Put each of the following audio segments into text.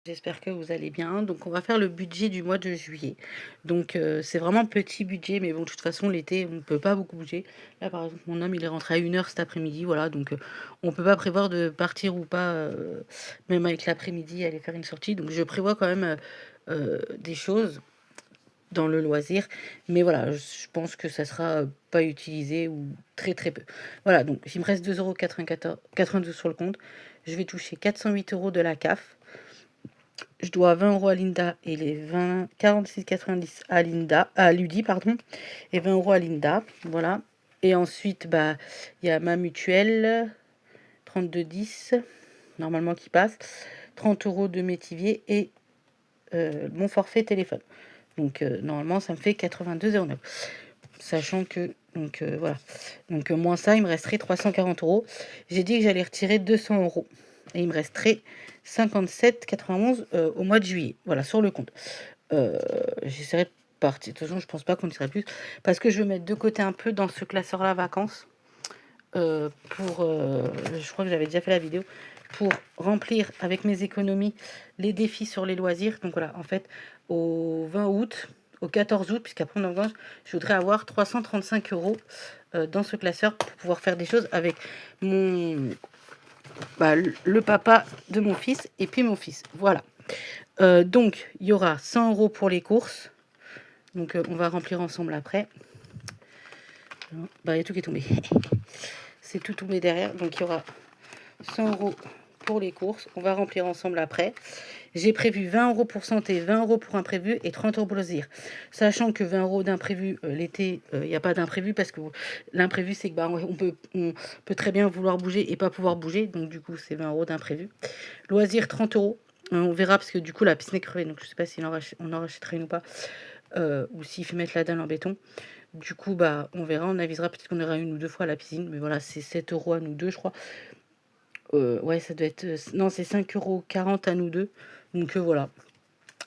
J'espère que vous allez bien. Donc, on va faire le budget du mois de juillet. Donc, c'est vraiment petit budget, mais bon, de toute façon, l'été, on ne peut pas beaucoup bouger. Là, par exemple, mon homme, il est rentré à 1 heure cet après-midi. Voilà, donc on ne peut pas prévoir de partir ou pas, même avec l'après-midi, aller faire une sortie. Donc, je prévois quand même des choses dans le loisir. Mais voilà, je pense que ça sera pas utilisé ou très très peu. Voilà, donc il me reste 2,92 € sur le compte. Je vais toucher 408 € de la CAF. Je dois 20 € à Linda et les 46,90 à Ludi, pardon, et 20 € à Linda. Voilà. Et ensuite, bah, il y a ma mutuelle, 32,10, normalement qui passe, 30 € de métivier et mon forfait téléphone. Donc, normalement, ça me fait 82,09 €. Sachant que, donc voilà. Donc, moins ça, il me resterait 340 €. J'ai dit que j'allais retirer 200 € et il me resterait 57,91 au mois de juillet. Voilà, sur le compte. J'essaierai de partir. De toute façon, je pense pas qu'on y sera plus parce que je veux mettre de côté un peu dans ce classeur-là vacances. Je crois que j'avais déjà fait la vidéo pour remplir avec mes économies les défis sur les loisirs. Donc voilà, en fait, au 20 août, au 14 août, puisqu'après on en vacances, je voudrais avoir 335 € dans ce classeur pour pouvoir faire des choses avec mon le papa de mon fils et puis mon fils. Voilà. Donc, il y aura 100 € pour les courses. Donc, on va remplir ensemble après. Bah, il y a tout qui est tombé. C'est tout tombé derrière. Donc, il y aura 100 € pour les courses. On va remplir ensemble après. J'ai prévu 20 € pour santé, 20 € pour imprévu et 30 € pour loisir. Sachant que 20 € d'imprévu, l'été, il n'y a pas d'imprévu parce que l'imprévu, c'est que bah, on peut très bien vouloir bouger et pas pouvoir bouger. Donc, du coup, c'est 20 € d'imprévu. Loisir, 30 €. On verra parce que du coup, la piscine est crevée. Donc, je sais pas si on en rachèterait une ou pas. Ou s'il fait mettre la dalle en béton. Du coup, bah, on verra. On avisera. Peut-être qu'on ira 1 ou 2 fois à la piscine. Mais voilà, c'est 7 € à nous deux, je crois. Ouais, ça doit être. Non, c'est 5,40 € à nous deux. Donc voilà.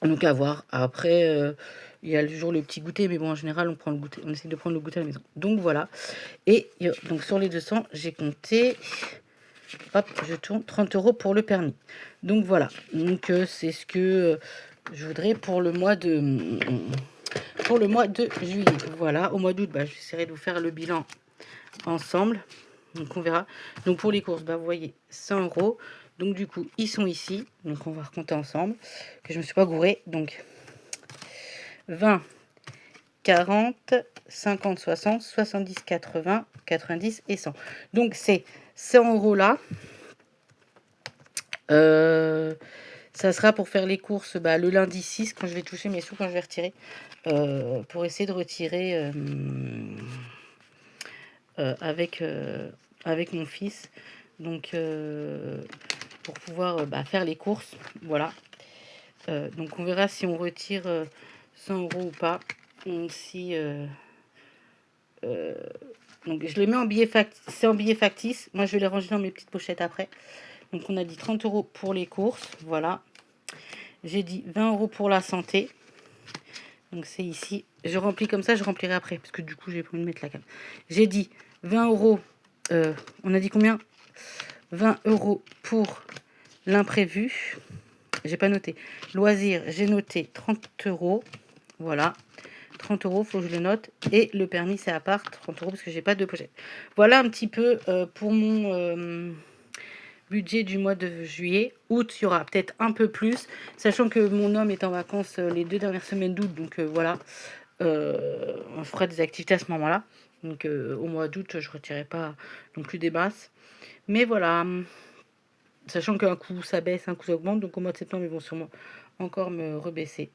Donc à voir. Après, il y a toujours le petit goûter. Mais bon, en général, on prend le goûter. On essaie de prendre le goûter à la maison. Donc voilà. Et donc sur les 200, j'ai compté. Hop, je tourne 30 € pour le permis. Donc voilà. Donc c'est ce que je voudrais pour le mois de juillet. Voilà. Au mois d'août, bah, j'essaierai de vous faire le bilan ensemble. Donc on verra. Donc pour les courses, bah, vous voyez 100 €. Donc du coup, ils sont ici. Donc on va recompter ensemble. Que je me suis pas gourée. Donc 20, 40, 50, 60, 70, 80, 90 et 100. Donc c'est 100 € là. Ça sera pour faire les courses bah, le lundi 6 quand je vais toucher mes sous, quand je vais retirer. Pour essayer de retirer avec mon fils. Donc pour pouvoir bah, faire les courses. Voilà. Donc on verra si on retire 100 € ou pas. Si, donc je les mets en billet factice. C'est en billet factice. Moi je vais les ranger dans mes petites pochettes après. Donc on a dit 30 € pour les courses. Voilà. J'ai dit 20 € pour la santé. Donc c'est ici. Je remplis comme ça, je remplirai après. Parce que du coup, j'ai pas envie de mettre la cam. J'ai dit 20 €. On a dit combien? 20 € pour l'imprévu. J'ai pas noté. Loisirs, j'ai noté 30 €. Voilà. 30 €, faut que je le note. Et le permis, c'est à part 30 € parce que j'ai pas de pochette. Voilà un petit peu pour mon budget du mois de juillet. Août, il y aura peut-être un peu plus, sachant que mon homme est en vacances les 2 dernières semaines d'août. Donc voilà. On fera des activités à ce moment-là. Donc au mois d'août, je ne retirerai pas non plus des masses. Mais voilà, sachant qu'un coup ça baisse, un coup ça augmente. Donc au mois de septembre, ils vont sûrement encore me rebaisser.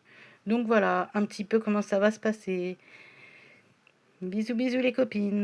Donc voilà, un petit peu comment ça va se passer. Bisous, bisous les copines.